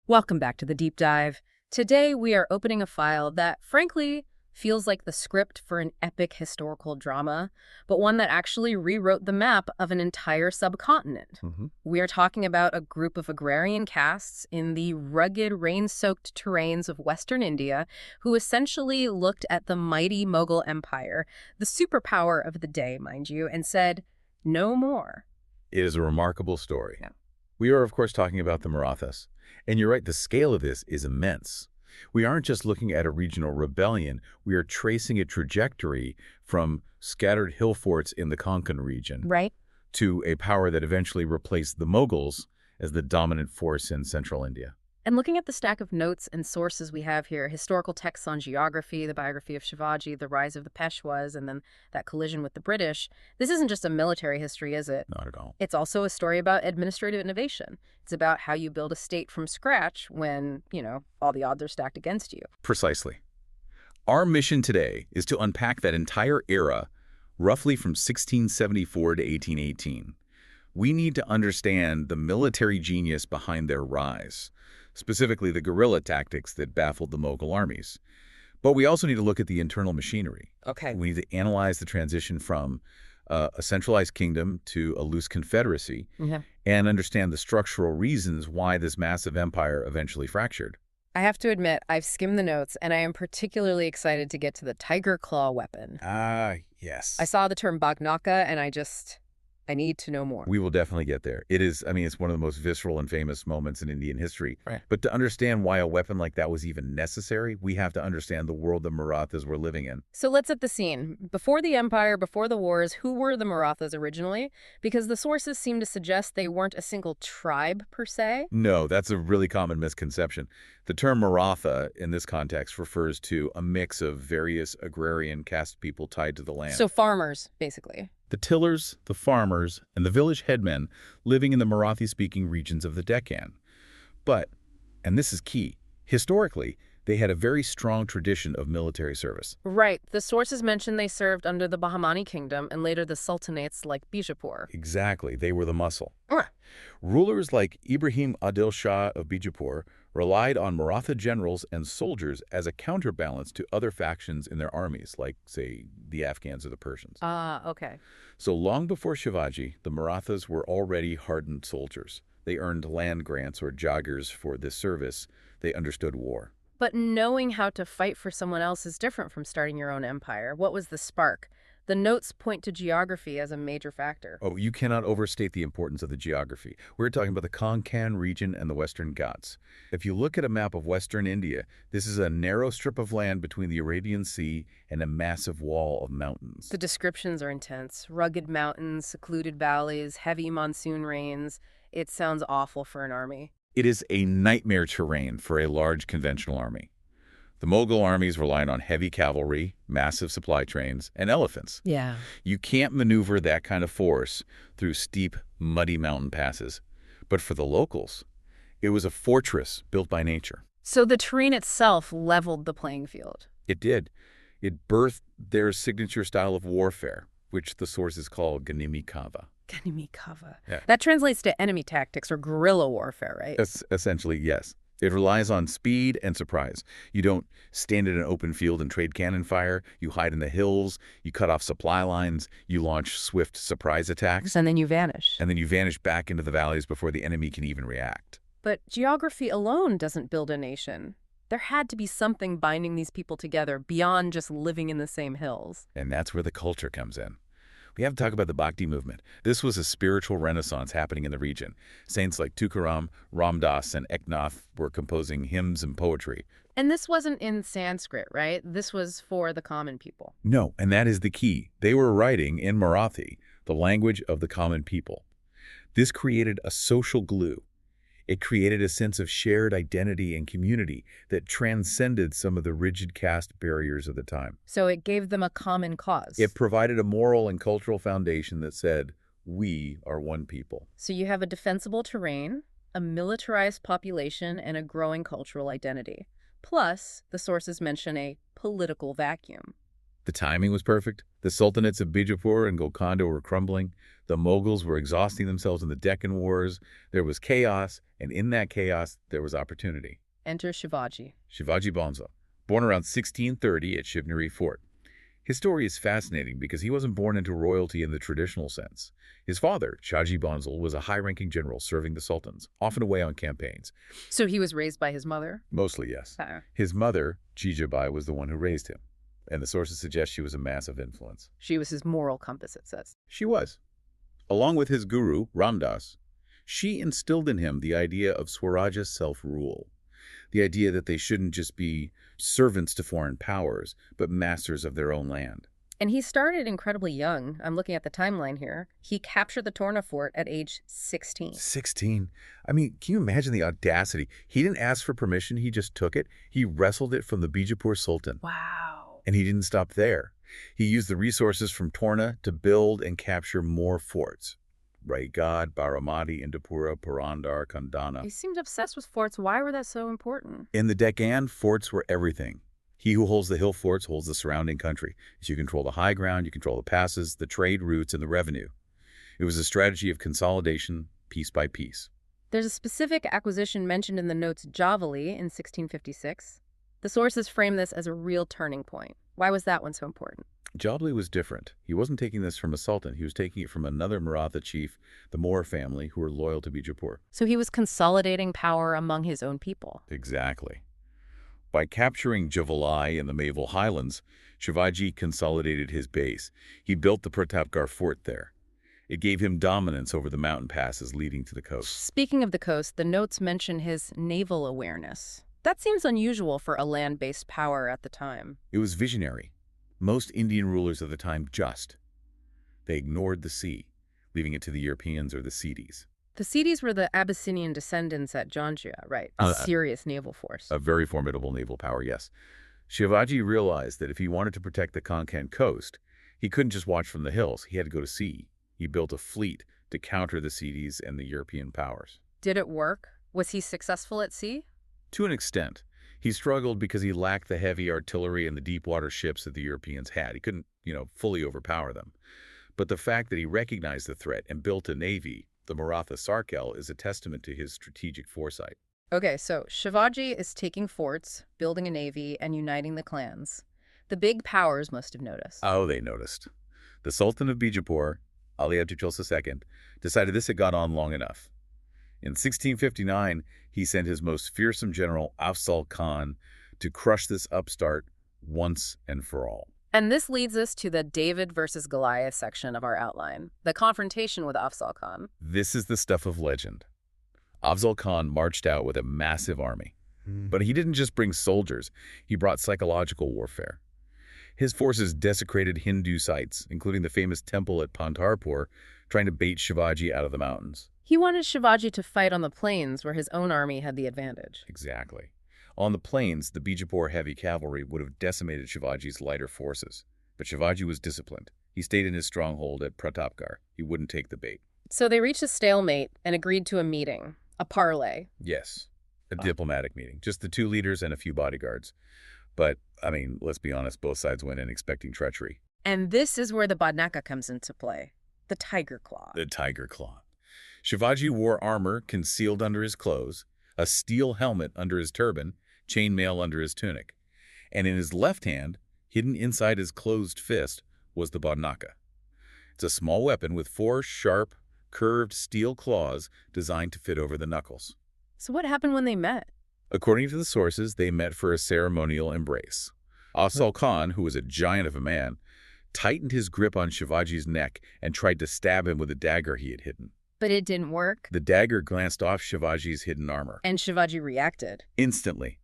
Welcome back to the Deep Dive. Today we are opening a file that, frankly, feels like the script for an epic historical drama, but one that actually rewrote the map of an entire subcontinent. We are talking about a group of agrarian castes in the rugged, rain-soaked terrains of Western India who essentially looked at the mighty Mughal Empire, the superpower of the day, mind you, and said, no more. It is a remarkable story. Yeah. We are, of course, talking about the Marathas. And you're right, the scale of this is immense. We aren't just looking at a regional rebellion, we are tracing a trajectory from scattered hill forts in the Konkan region Right. to a power that eventually replaced the Mughals as the dominant force in central India. And looking at the stack of notes and sources we have here, historical texts on geography, the biography of Shivaji, the rise of the Peshwas, and then that collision with the British, this isn't just a military history, is it? Not at all. It's also a story about administrative innovation. It's about how you build a state from scratch when, all the odds are stacked against you. Precisely. Our mission today is to unpack that entire era, roughly from 1674 to 1818. We need to understand the military genius behind their rise, specifically the guerrilla tactics that baffled the Mughal armies. But we also need to look at the internal machinery. Okay. We need to analyze the transition from a centralized kingdom to a loose confederacy and understand the structural reasons why this massive empire eventually fractured. I have to admit, I've skimmed the notes, and I am particularly excited to get to the tiger claw weapon. Ah, yes. I saw the term Bagnaka, and I need to know more. We will definitely get there. It is, it's one of the most visceral and famous moments in Indian history. Right. But to understand why a weapon like that was even necessary, we have to understand the world the Marathas were living in. So let's set the scene. Before the empire, before the wars, who were the Marathas originally? Because the sources seem to suggest they weren't a single tribe, per se. No, that's a really common misconception. The term Maratha, in this context, refers to a mix of various agrarian caste people tied to the land. So farmers, basically. The tillers, the farmers, and the village headmen living in the Marathi-speaking regions of the Deccan. But, and this is key, historically, they had a very strong tradition of military service. Right. The sources mention they served under the Bahmani kingdom and later the sultanates like Bijapur. Exactly. They were the muscle. Rulers like Ibrahim Adil Shah of Bijapur relied on Maratha generals and soldiers as a counterbalance to other factions in their armies, like, say, the Afghans or the Persians. Okay. So long before Shivaji, the Marathas were already hardened soldiers. They earned land grants or joggers for this service. They understood war. But knowing how to fight for someone else is different from starting your own empire. What was the spark? The notes point to geography as a major factor. Oh, you cannot overstate the importance of the geography. We're talking about the Konkan region and the Western Ghats. If you look at a map of Western India, this is a narrow strip of land between the Arabian Sea and a massive wall of mountains. The descriptions are intense. Rugged mountains, secluded valleys, heavy monsoon rains. It sounds awful for an army. It is a nightmare terrain for a large conventional army. The Mughal armies relied on heavy cavalry, massive supply trains, and elephants. Yeah. You can't maneuver that kind of force through steep, muddy mountain passes. But for the locals, it was a fortress built by nature. So the terrain itself leveled the playing field. It did. It birthed their signature style of warfare, which the sources call Ganimi Kava. Ganimi Kava. Yeah. That translates to enemy tactics or guerrilla warfare, right? Essentially, yes. It relies on speed and surprise. You don't stand in an open field and trade cannon fire. You hide in the hills. You cut off supply lines. You launch swift surprise attacks. And then you vanish. And then you vanish back into the valleys before the enemy can even react. But geography alone doesn't build a nation. There had to be something binding these people together beyond just living in the same hills. And that's where the culture comes in. We have to talk about the Bhakti movement. This was a spiritual renaissance happening in the region. Saints like Tukaram, Ramdas, and Eknath were composing hymns and poetry. And this wasn't in Sanskrit, right? This was for the common people. No, and that is the key. They were writing in Marathi, the language of the common people. This created a social glue. It created a sense of shared identity and community that transcended some of the rigid caste barriers of the time. So it gave them a common cause. It provided a moral and cultural foundation that said, we are one people. So you have a defensible terrain, a militarized population, and a growing cultural identity. Plus, the sources mention a political vacuum. The timing was perfect. The sultanates of Bijapur and Golconda were crumbling. The Mughals were exhausting themselves in the Deccan Wars. There was chaos, and in that chaos, there was opportunity. Enter Shivaji. Shivaji Bhansa, born around 1630 at Shivneri Fort. His story is fascinating because he wasn't born into royalty in the traditional sense. His father, Shaji Bhansal, was a high-ranking general serving the sultans, often away on campaigns. So he was raised by his mother? Mostly, yes. Uh, His mother, Jijabai, was the one who raised him, and the sources suggest she was a massive influence. She was his moral compass, it says. She was. Along with his guru, Ramdas, she instilled in him the idea of Swarajya self-rule, the idea that they shouldn't just be servants to foreign powers, but masters of their own land. And he started incredibly young. I'm looking at the timeline here. He captured the Torna fort at age 16. 16. I mean, can you imagine the audacity? He didn't ask for permission, he just took it. He wrestled it from the Bijapur Sultan. Wow. And he didn't stop there. He used the resources from Torna to build and capture more forts. Raigad, Baramati, Indapura, Purandar, Kandana. He seemed obsessed with forts. Why were that so important? In the Deccan, forts were everything. He who holds the hill forts holds the surrounding country. So you control the high ground, you control the passes, the trade routes, and the revenue. It was a strategy of consolidation, piece by piece. There's a specific acquisition mentioned in the notes Javali in 1656. The sources frame this as a real turning point. Why was that one so important? Jabali was different. He wasn't taking this from a sultan. He was taking it from another Maratha chief, the Moor family, who were loyal to Bijapur. So he was consolidating power among his own people. Exactly. By capturing Javalai in the Mayville Highlands, Shivaji consolidated his base. He built the Pratapgarh fort there. It gave him dominance over the mountain passes leading to the coast. Speaking of the coast, the notes mention his naval awareness. That seems unusual for a land-based power at the time. It was visionary. Most Indian rulers of the time they ignored the sea, leaving it to the Europeans or the Siddhis. The Siddhis were the Abyssinian descendants at Janjia, right? A serious naval force. A very formidable naval power, yes. Shivaji realized that if he wanted to protect the Konkan coast, he couldn't just watch from the hills. He had to go to sea. He built a fleet to counter the Siddhis and the European powers. Did it work? Was he successful at sea? To an extent. He struggled because he lacked the heavy artillery and the deep-water ships that the Europeans had. He couldn't, fully overpower them. But the fact that he recognized the threat and built a navy, the Maratha Sarkel, is a testament to his strategic foresight. Okay, so Shivaji is taking forts, building a navy, and uniting the clans. The big powers must have noticed. Oh, they noticed. The Sultan of Bijapur, Ali Abdul II, decided this had gone on long enough. In 1659, he sent his most fearsome general, Afzal Khan, to crush this upstart once and for all. And this leads us to the David versus Goliath section of our outline, the confrontation with Afzal Khan. This is the stuff of legend. Afzal Khan marched out with a massive army. But he didn't just bring soldiers, he brought psychological warfare. His forces desecrated Hindu sites, including the famous temple at Pandharpur, trying to bait Shivaji out of the mountains. He wanted Shivaji to fight on the plains where his own army had the advantage. Exactly. On the plains, the Bijapur heavy cavalry would have decimated Shivaji's lighter forces. But Shivaji was disciplined. He stayed in his stronghold at Pratapgarh. He wouldn't take the bait. So they reached a stalemate and agreed to a meeting, a parley. Yes, a diplomatic meeting. Just the two leaders and a few bodyguards. But, let's be honest, both sides went in expecting treachery. And this is where the Badnaka comes into play, the tiger claw. The tiger claw. Shivaji wore armor concealed under his clothes, a steel helmet under his turban, chainmail under his tunic. And in his left hand, hidden inside his closed fist, was the Badnaka. It's a small weapon with 4 sharp, curved steel claws designed to fit over the knuckles. So what happened when they met? According to the sources, they met for a ceremonial embrace. Afzal Khan, who was a giant of a man, tightened his grip on Shivaji's neck and tried to stab him with a dagger he had hidden. But it didn't work. The dagger glanced off Shivaji's hidden armor. And Shivaji reacted. Instantly.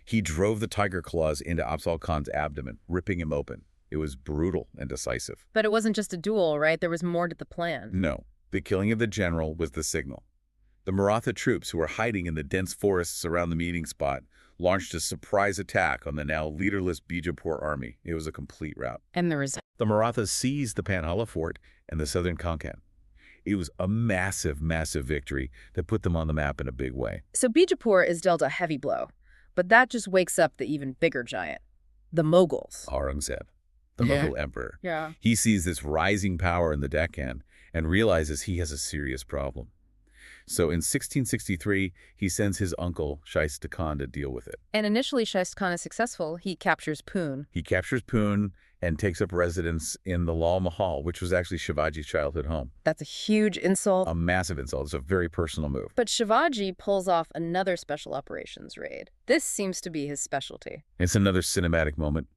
He drove the tiger claws into Afzal Khan's abdomen, ripping him open. It was brutal and decisive. But it wasn't just a duel, right? There was more to the plan. No. The killing of the general was the signal. The Maratha troops, who were hiding in the dense forests around the meeting spot, launched a surprise attack on the now leaderless Bijapur army. It was a complete rout. And the result? The Marathas seized the Panhala fort and the southern Konkan. It was a massive, massive victory that put them on the map in a big way. So Bijapur is dealt a heavy blow, but that just wakes up the even bigger giant, the Mughals. Aurangzeb. the Mughal emperor. Yeah. He sees this rising power in the Deccan and realizes he has a serious problem. So in 1663, he sends his uncle, Shaista Khan, to deal with it. And initially, Shaista Khan is successful. He captures Poon. He captures Poon and takes up residence in the Lal Mahal, which was actually Shivaji's childhood home. That's a huge insult. A massive insult. It's a very personal move. But Shivaji pulls off another special operations raid. This seems to be his specialty. It's another cinematic moment.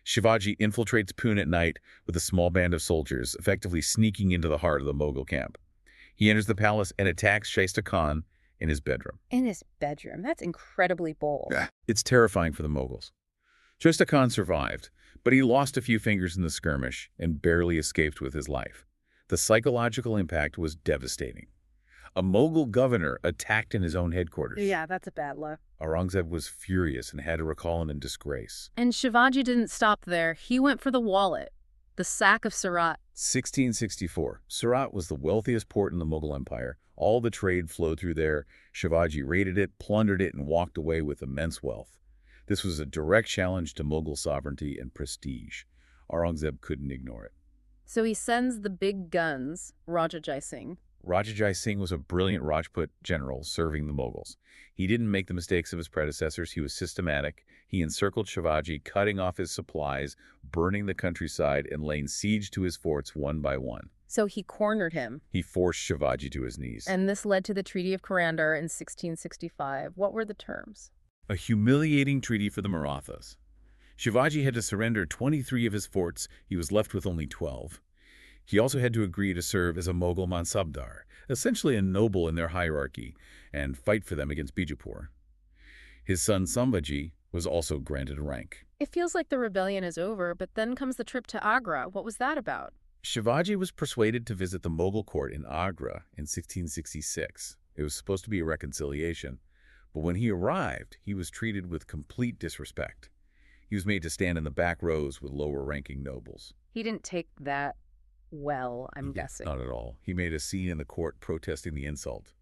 Shivaji infiltrates Poon at night with a small band of soldiers, effectively sneaking into the heart of the Mughal camp. He enters the palace and attacks Shaista Khan in his bedroom. In his bedroom? That's incredibly bold. It's terrifying for the Mughals. Shaista Khan survived, but he lost a few fingers in the skirmish and barely escaped with his life. The psychological impact was devastating. A Mughal governor attacked in his own headquarters. Yeah, that's a bad look. Aurangzeb was furious and had to recall him in disgrace. And Shivaji didn't stop there. He went for the wallet. The sack of Surat. 1664. Surat was the wealthiest port in the Mughal Empire. All the trade flowed through there. Shivaji raided it, plundered it, and walked away with immense wealth. This was a direct challenge to Mughal sovereignty and prestige. Aurangzeb couldn't ignore it. So he sends the big guns, Raja Jai Singh. Raja Jai Singh was a brilliant Rajput general serving the Mughals. He didn't make the mistakes of his predecessors. He was systematic. He encircled Shivaji, cutting off his supplies, burning the countryside, and laying siege to his forts one by one. So he cornered him. He forced Shivaji to his knees. And this led to the Treaty of Kurandar in 1665. What were the terms? A humiliating treaty for the Marathas. Shivaji had to surrender 23 of his forts. He was left with only 12. He also had to agree to serve as a Mughal Mansabdar, essentially a noble in their hierarchy, and fight for them against Bijapur. His son Sambhaji was also granted a rank. It feels like the rebellion is over, but then comes the trip to Agra. What was that about? Shivaji was persuaded to visit the Mughal court in Agra in 1666. It was supposed to be a reconciliation, but when he arrived, he was treated with complete disrespect. He was made to stand in the back rows with lower-ranking nobles. He didn't take that well, I'm guessing. Not at all. He made a scene in the court protesting the insult.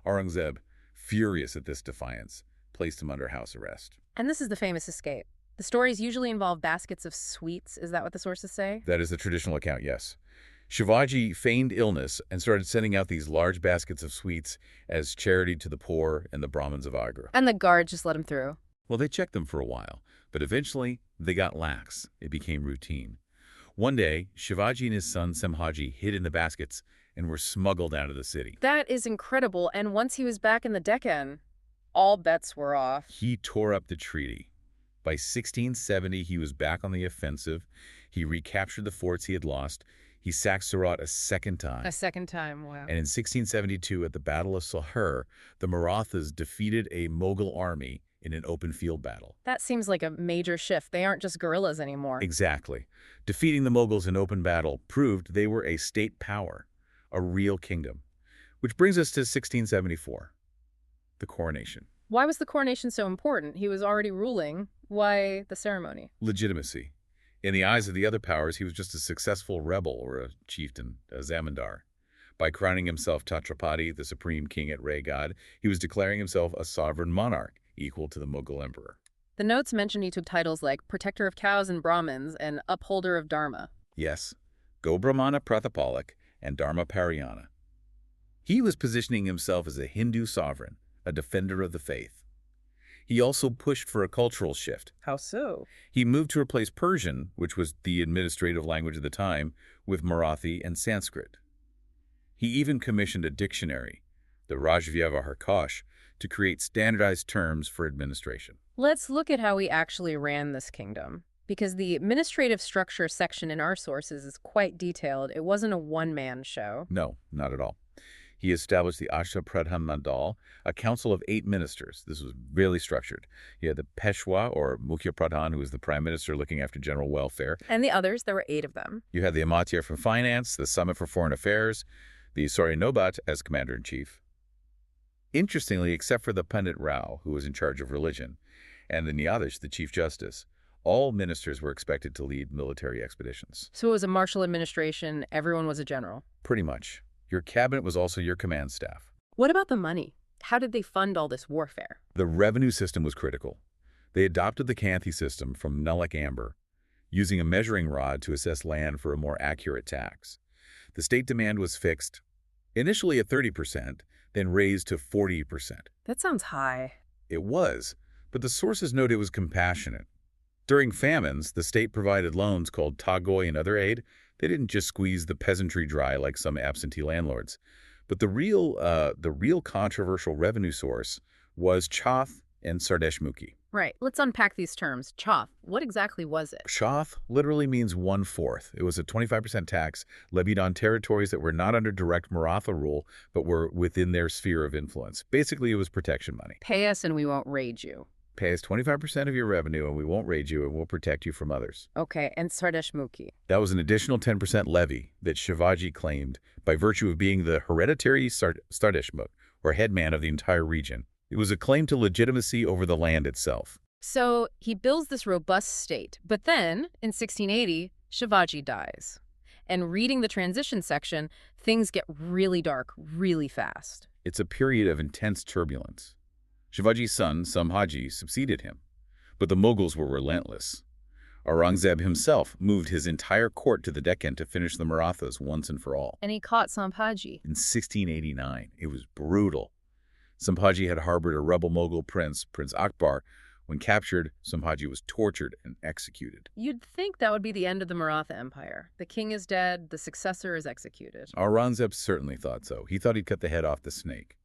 Aurangzeb, furious at this defiance, placed him under house arrest. And this is the famous escape. The stories usually involve baskets of sweets. Is that what the sources say? That is the traditional account, yes. Shivaji feigned illness and started sending out these large baskets of sweets as charity to the poor and the Brahmins of Agra. And the guards just let him through. Well, they checked them for a while, but eventually they got lax. It became routine. One day, Shivaji and his son Sambhaji hid in the baskets and were smuggled out of the city. That is incredible. And once he was back in the Deccan, all bets were off. He tore up the treaty. By 1670, he was back on the offensive. He recaptured the forts he had lost. He sacked Surat a second time. A second time, wow. And in 1672, at the Battle of Salher, the Marathas defeated a Mughal army in an open field battle. That seems like a major shift. They aren't just guerrillas anymore. Exactly. Defeating the Mughals in open battle proved they were a state power, a real kingdom. Which brings us to 1674, the coronation. Why was the coronation so important? He was already ruling. Why the ceremony? Legitimacy. In the eyes of the other powers, he was just a successful rebel or a chieftain, a zamindar. By crowning himself Chhatrapati, the supreme king at Raigad, he was declaring himself a sovereign monarch, equal to the Mughal emperor. The notes mention he took titles like protector of cows and Brahmins and upholder of Dharma. Yes, Go Brahmana Prathapalak and Dharma Parayana. He was positioning himself as a Hindu sovereign, a defender of the faith. He also pushed for a cultural shift. How so? He moved to replace Persian, which was the administrative language of the time, with Marathi and Sanskrit. He even commissioned a dictionary, the Rajvyavahar Kosh, to create standardized terms for administration. Let's look at how he actually ran this kingdom. Because the administrative structure section in our sources is quite detailed. It wasn't a one-man show. No, not at all. He established the Ashta Pradhan Mandal, a council of 8 ministers. This was really structured. You had the Peshwa, or Mukhya Pradhan, who was the prime minister looking after general welfare. And the others, there were 8 of them. You had the Amatyar for finance, the Summit for foreign affairs, the Sori Nobat as commander-in-chief. Interestingly, except for the Pandit Rao, who was in charge of religion, and the Nyadish, the chief justice, all ministers were expected to lead military expeditions. So it was a martial administration. Everyone was a general. Pretty much. Your cabinet was also your command staff. What about the money? How did they fund all this warfare? The revenue system was critical. They adopted the Kanthi system from Nullik Amber. using a measuring rod to assess land for a more accurate tax. The state demand was fixed, initially at 30%, then raised to 40%. That sounds high. It was, but the sources note it was compassionate. During famines, the state provided loans called tagoy and other aid. They didn't just squeeze the peasantry dry like some absentee landlords. But the real controversial revenue source was Chauth and Sardeshmukhi. Right. Let's unpack these terms. Chauth, what exactly was it? Chauth literally means 1/4. It was a 25% tax levied on territories that were not under direct Maratha rule, but were within their sphere of influence. Basically, it was protection money. Pay us and we won't raid you. Pay us 25% of your revenue and we won't raid you and we'll protect you from others. Okay, and Sardeshmukhi. That was an additional 10% levy that Shivaji claimed by virtue of being the hereditary Sardeshmukh, or headman of the entire region. It was a claim to legitimacy over the land itself. So he builds this robust state, but then, in 1680, Shivaji dies. And reading the transition section, things get really dark really fast. It's a period of intense turbulence. Shivaji's son, Sambhaji, succeeded him, but the Mughals were relentless. Aurangzeb himself moved his entire court to the Deccan to finish the Marathas once and for all. And he caught Sambhaji. In 1689, it was brutal. Sambhaji had harbored a rebel Mughal prince, Prince Akbar. When captured, Sambhaji was tortured and executed. You'd think that would be the end of the Maratha Empire. The king is dead, the successor is executed. Aurangzeb certainly thought so. He thought he'd cut the head off the snake.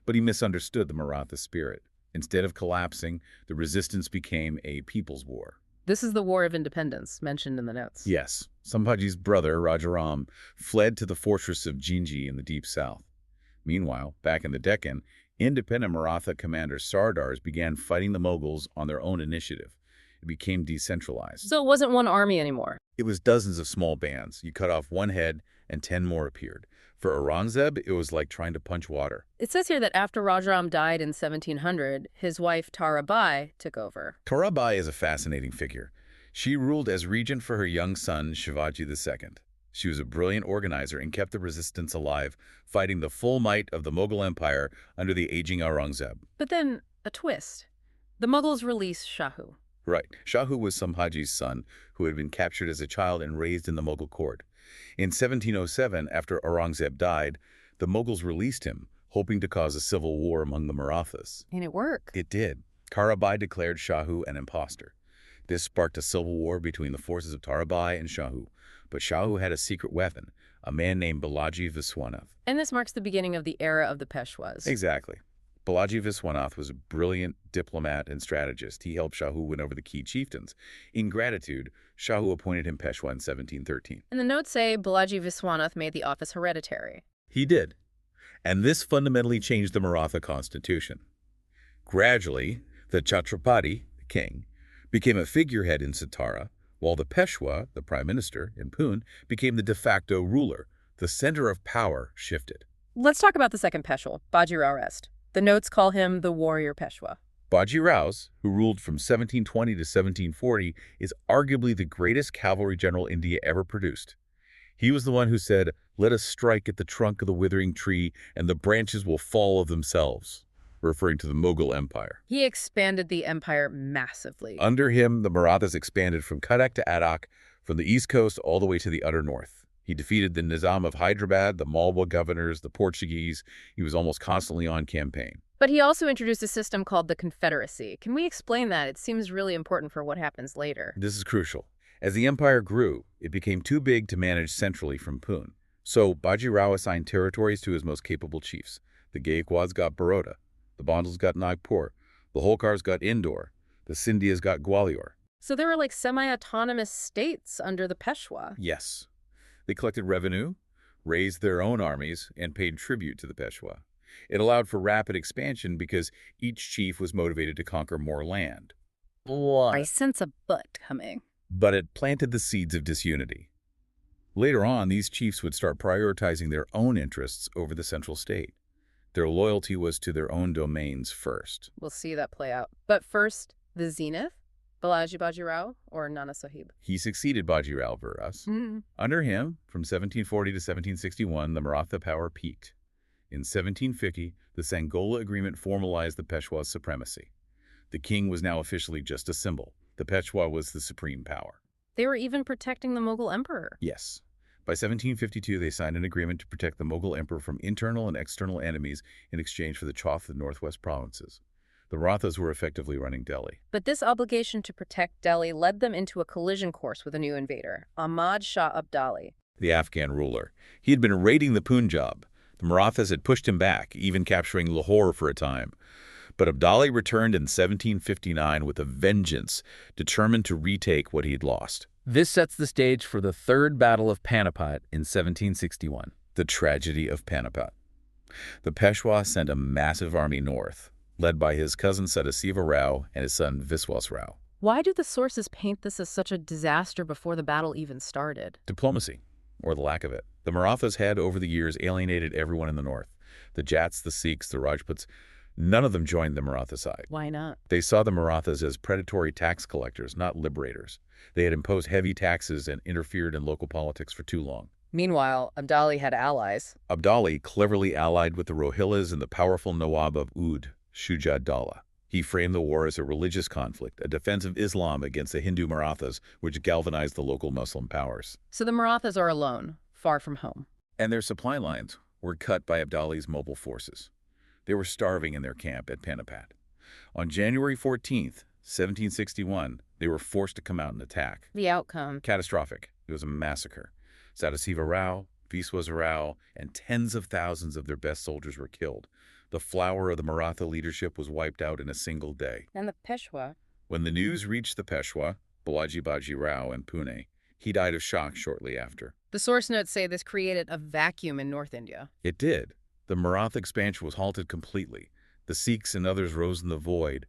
But he misunderstood the Maratha spirit. Instead of collapsing, the resistance became a people's war. This is the War of Independence, mentioned in the notes. Yes, Sambhaji's brother, Rajaram, fled to the fortress of Jinji in the deep south. Meanwhile, back in the Deccan, independent Maratha commander Sardars began fighting the Mughals on their own initiative. It became decentralized. So it wasn't one army anymore. It was dozens of small bands. You cut off one head, and 10 more appeared. For Aurangzeb, it was like trying to punch water. It says here that after Rajaram died in 1700, his wife Tarabai took over. Tarabai is a fascinating figure. She ruled as regent for her young son, Shivaji II. She was a brilliant organizer and kept the resistance alive, fighting the full might of the Mughal Empire under the aging Aurangzeb. But then, a twist. The Mughals released Shahu. Right. Shahu was Sambhaji's son, who had been captured as a child and raised in the Mughal court. In 1707, after Aurangzeb died, the Mughals released him, hoping to cause a civil war among the Marathas. And it worked. It did. Tarabai declared Shahu an impostor. This sparked a civil war between the forces of Tarabai and Shahu. But Shahu had a secret weapon, a man named Balaji Viswanath. And this marks the beginning of the era of the Peshwas. Exactly. Balaji Viswanath was a brilliant diplomat and strategist. He helped Shahu win over the key chieftains. In gratitude, Shahu appointed him Peshwa in 1713. And the notes say Balaji Viswanath made the office hereditary. He did. And this fundamentally changed the Maratha constitution. Gradually, the Chhatrapati, the king, became a figurehead in Satara, while the Peshwa, the prime minister, in Pune, became the de facto ruler. The center of power shifted. Let's talk about the second Peshwa, Baji Rao Rest. The notes call him the warrior Peshwa. Baji Rao, who ruled from 1720 to 1740, is arguably the greatest cavalry general India ever produced. He was the one who said, "Let us strike at the trunk of the withering tree, and the branches will fall of themselves," referring to the Mughal Empire. He expanded the empire massively. Under him, the Marathas expanded from Cuttack to Adak, from the east coast all the way to the utter north. He defeated the Nizam of Hyderabad, the Malwa governors, the Portuguese. He was almost constantly on campaign. But he also introduced a system called the Confederacy. Can we explain that? It seems really important for what happens later. This is crucial. As the empire grew, it became too big to manage centrally from Pune. So Baji Rao assigned territories to his most capable chiefs. The Gaekwads got Baroda, the Bondals got Nagpur, the Holkars got Indore, the Scindias got Gwalior. So there were like semi-autonomous states under the Peshwa. Yes. They collected revenue, raised their own armies, and paid tribute to the Peshwa. It allowed for rapid expansion because each chief was motivated to conquer more land. I sense a but coming. But it planted the seeds of disunity. Later on, these chiefs would start prioritizing their own interests over the central state. Their loyalty was to their own domains first. We'll see that play out. But first, the zenith? Balaji Baji Rao or Nana Sahib? He succeeded Baji Rao Viras. Under him, from 1740 to 1761, the Maratha power peaked. In 1750, the Sangola Agreement formalized the Peshwa's supremacy. The king was now officially just a symbol. The Peshwa was the supreme power. They were even protecting the Mughal emperor. Yes. By 1752, they signed an agreement to protect the Mughal emperor from internal and external enemies in exchange for the Chauth and northwest provinces. The Marathas were effectively running Delhi. But this obligation to protect Delhi led them into a collision course with a new invader, Ahmad Shah Abdali. The Afghan ruler. He had been raiding the Punjab. The Marathas had pushed him back, even capturing Lahore for a time. But Abdali returned in 1759 with a vengeance, determined to retake what he had lost. This sets the stage for the Third Battle of Panipat in 1761. The tragedy of Panipat. The Peshwa sent a massive army north, led by his cousin Sadasiva Rao and his son Viswas Rao. Why do the sources paint this as such a disaster before the battle even started? Diplomacy, or the lack of it. The Marathas had, over the years, alienated everyone in the north. The Jats, the Sikhs, the Rajputs. None of them joined the Maratha side. Why not? They saw the Marathas as predatory tax collectors, not liberators. They had imposed heavy taxes and interfered in local politics for too long. Meanwhile, Abdali had allies. Abdali cleverly allied with the Rohillas and the powerful Nawab of Oudh, Shuja Dawla. He framed the war as a religious conflict, a defense of Islam against the Hindu Marathas, which galvanized the local Muslim powers. So the Marathas are alone, far from home. And their supply lines were cut by Abdali's mobile forces. They were starving in their camp at Panipat. On January 14th, 1761, they were forced to come out and attack. The outcome? Catastrophic. It was a massacre. Sadasiva Rao, Viswas Rao, and tens of thousands of their best soldiers were killed. The flower of the Maratha leadership was wiped out in a single day. And the Peshwa? When the news reached the Peshwa, Balaji Baji Rao in Pune, he died of shock shortly after. The source notes say this created a vacuum in North India. It did. The Maratha expansion was halted completely. The Sikhs and others rose in the void.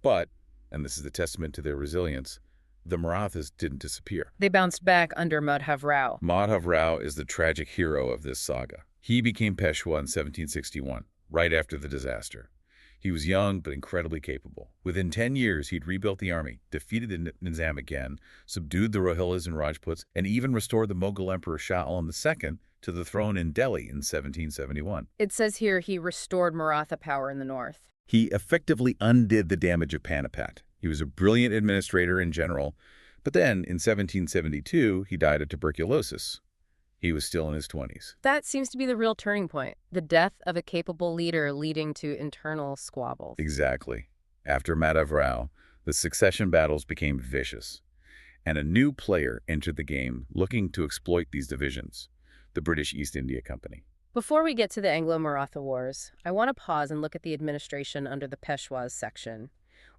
But, and this is the testament to their resilience, the Marathas didn't disappear. They bounced back under Madhav Rao. Madhav Rao is the tragic hero of this saga. He became Peshwa in 1761, right after the disaster. He was young but incredibly capable. Within 10 years, he'd rebuilt the army, defeated the Nizam again, subdued the Rohillas and Rajputs, and even restored the Mughal Emperor Shah Alam II to the throne in Delhi in 1771. It says here he restored Maratha power in the north. He effectively undid the damage of Panipat. He was a brilliant administrator in general, but then in 1772, he died of tuberculosis. He was still in his 20s. That seems to be the real turning point, the death of a capable leader leading to internal squabbles. Exactly. After Madhav Rao, the succession battles became vicious, and a new player entered the game looking to exploit these divisions, the British East India Company. Before we get to the Anglo-Maratha Wars, I want to pause and look at the administration under the Peshwas section.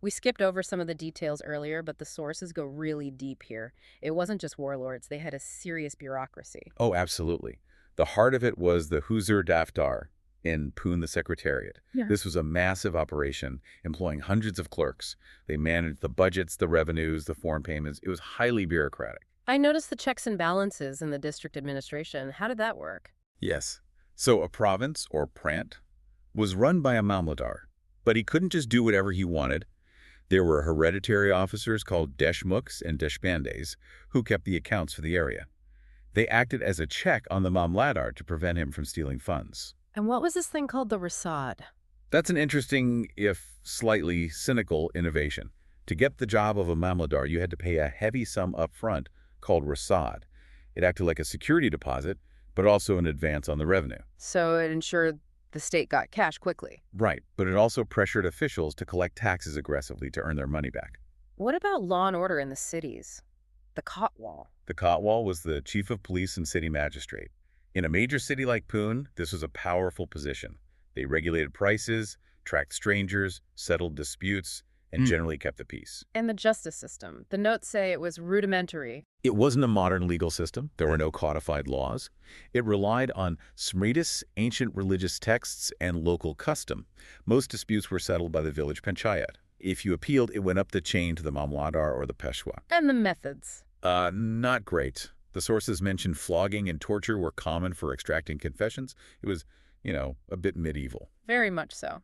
We skipped over some of the details earlier, but the sources go really deep here. It wasn't just warlords. They had a serious bureaucracy. Oh, absolutely. The heart of it was the Huzur Daftar in Pune, the Secretariat. Yeah. This was a massive operation employing hundreds of clerks. They managed the budgets, the revenues, the foreign payments. It was highly bureaucratic. I noticed the checks and balances in the district administration. How did that work? Yes. So a province, or prant, was run by a Mamladar, but he couldn't just do whatever he wanted. There were hereditary officers called Deshmukhs and Deshpandes who kept the accounts for the area. They acted as a check on the Mamladar to prevent him from stealing funds. And what was this thing called the Rasad? That's an interesting, if slightly cynical, innovation. To get the job of a Mamladar, you had to pay a heavy sum up front called Rasad. It acted like a security deposit, but also an advance on the revenue. So it ensured the state got cash quickly. Right, but it also pressured officials to collect taxes aggressively to earn their money back. What about law and order in the cities? The Kotwal. The Kotwal was the chief of police and city magistrate. In a major city like Pune, this was a powerful position. They regulated prices, tracked strangers, settled disputes, and generally kept the peace. And the justice system. The notes say it was rudimentary. It wasn't a modern legal system. There were no codified laws. It relied on smritis, ancient religious texts, and local custom. Most disputes were settled by the village panchayat. If you appealed, it went up the chain to the Mamladar or the Peshwa. And the methods. Not great. The sources mentioned flogging and torture were common for extracting confessions. It was, a bit medieval. Very much so.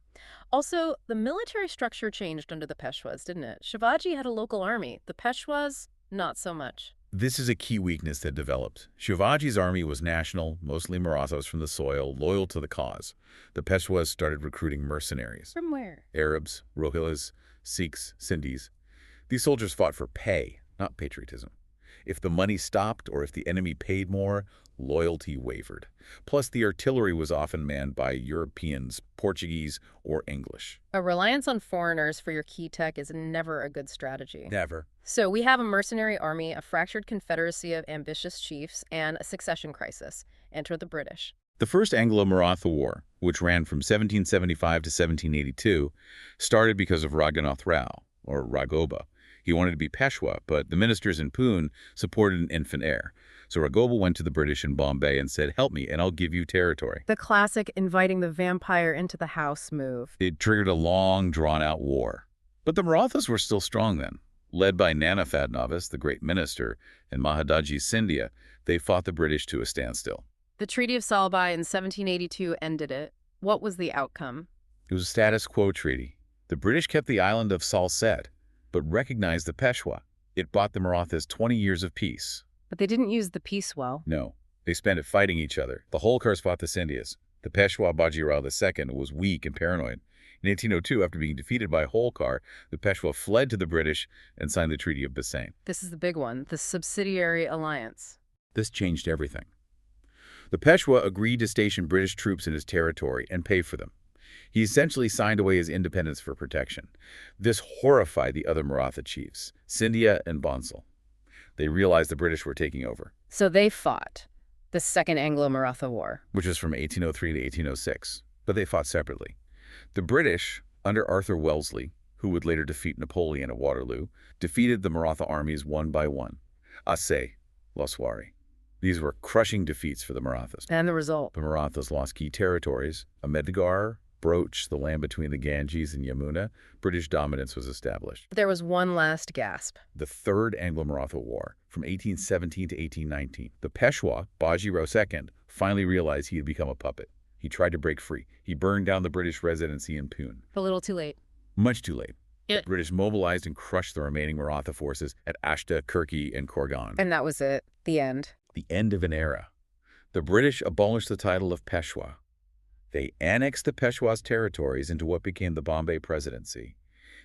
Also, the military structure changed under the Peshwas, didn't it? Shivaji had a local army. The Peshwas, not so much. This is a key weakness that developed. Shivaji's army was national, mostly Marathas from the soil, loyal to the cause. The Peshwas started recruiting mercenaries. From where? Arabs, Rohillas, Sikhs, Sindhis. These soldiers fought for pay, not patriotism. If the money stopped or if the enemy paid more, loyalty wavered. Plus, the artillery was often manned by Europeans, Portuguese, or English. A reliance on foreigners for your key tech is never a good strategy. Never. So we have a mercenary army, a fractured confederacy of ambitious chiefs, and a succession crisis. Enter the British. The First Anglo-Maratha War, which ran from 1775 to 1782, started because of Raghunath Rao, or Raghoba. He wanted to be Peshwa, but the ministers in Pune supported an infant heir. So Raghoba went to the British in Bombay and said, "Help me, and I'll give you territory." The classic inviting the vampire into the house move. It triggered a long, drawn-out war. But the Marathas were still strong then. Led by Nana Fadnavis, the great minister, and Mahadaji Scindia, they fought the British to a standstill. The Treaty of Salbai in 1782 ended it. What was the outcome? It was a status quo treaty. The British kept the island of Salsette, but recognized the Peshwa. It bought the Marathas 20 years of peace. But they didn't use the peace well. No, they spent it fighting each other. The Holkars fought the Scindias. The Peshwa Bajirao II was weak and paranoid. In 1802, after being defeated by Holkar, the Peshwa fled to the British and signed the Treaty of Bassein. This is the big one, the subsidiary alliance. This changed everything. The Peshwa agreed to station British troops in his territory and pay for them. He essentially signed away his independence for protection. This horrified the other Maratha chiefs, Scindia and Bansal. They realized the British were taking over. So they fought the Second Anglo-Maratha War, which was from 1803 to 1806, but they fought separately. The British, under Arthur Wellesley, who would later defeat Napoleon at Waterloo, defeated the Maratha armies one by one. Assaye, Loswari. These were crushing defeats for the Marathas. And the result? The Marathas lost key territories. Ahmednagar, Broach, the land between the Ganges and Yamuna, British dominance was established. There was one last gasp. The Third Anglo-Maratha War, from 1817 to 1819. The Peshwa, Bajirao II, finally realized he had become a puppet. He tried to break free. He burned down the British residency in Pune. A little too late. Much too late. Yeah. The British mobilized and crushed the remaining Maratha forces at Ashta, Kirki, and Korgan. And that was it. The end. The end of an era. The British abolished the title of Peshwa. They annexed the Peshwa's territories into what became the Bombay Presidency.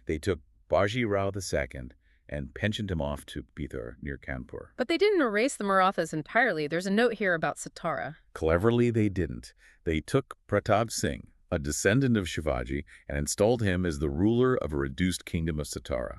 They took Bajirao II and pensioned him off to Bithur near Kanpur. But they didn't erase the Marathas entirely. There's a note here about Satara. Cleverly, they didn't. They took Pratap Singh, a descendant of Shivaji, and installed him as the ruler of a reduced kingdom of Satara.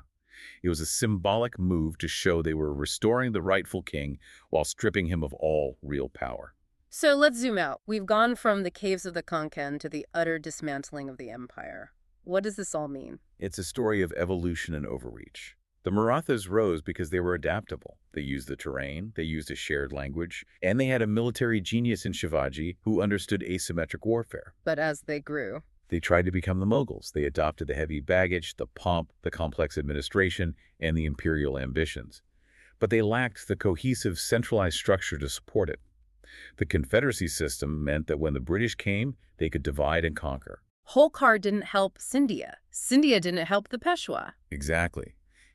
It was a symbolic move to show they were restoring the rightful king while stripping him of all real power. So let's zoom out. We've gone from the caves of the Konkan to the utter dismantling of the empire. What does this all mean? It's a story of evolution and overreach. The Marathas rose because they were adaptable. They used the terrain, they used a shared language, and they had a military genius in Shivaji who understood asymmetric warfare. But as they grew, they tried to become the Mughals. They adopted the heavy baggage, the pomp, the complex administration, and the imperial ambitions. But they lacked the cohesive, centralized structure to support it. The Confederacy system meant that when the British came, they could divide and conquer. Holkar didn't help Scindia. Scindia didn't help the Peshwa. Exactly.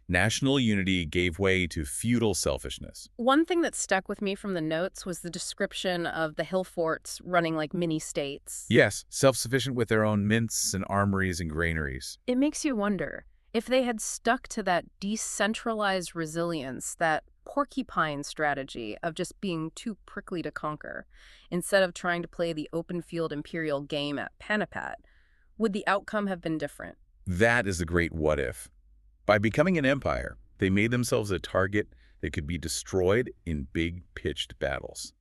National unity gave way to feudal selfishness. One thing that stuck with me from the notes was the description of the hill forts running like mini-states. Yes, self-sufficient with their own mints and armories and granaries. It makes you wonder, if they had stuck to that decentralized resilience, that porcupine strategy of just being too prickly to conquer, instead of trying to play the open field imperial game at Panipat, would the outcome have been different? That is the great what-if. By becoming an empire, they made themselves a target that could be destroyed in big, pitched battles.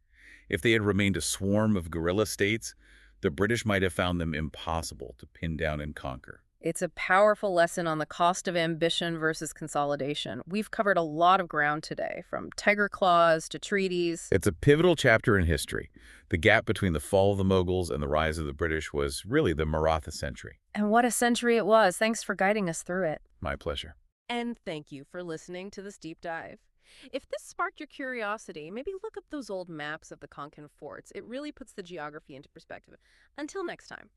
If they had remained a swarm of guerrilla states, the British might have found them impossible to pin down and conquer. It's a powerful lesson on the cost of ambition versus consolidation. We've covered a lot of ground today, from tiger claws to treaties. It's a pivotal chapter in history. The gap between the fall of the Mughals and the rise of the British was really the Maratha century. And what a century it was. Thanks for guiding us through it. My pleasure. And thank you for listening to this deep dive. If this sparked your curiosity, maybe look up those old maps of the Konkan forts. It really puts the geography into perspective. Until next time.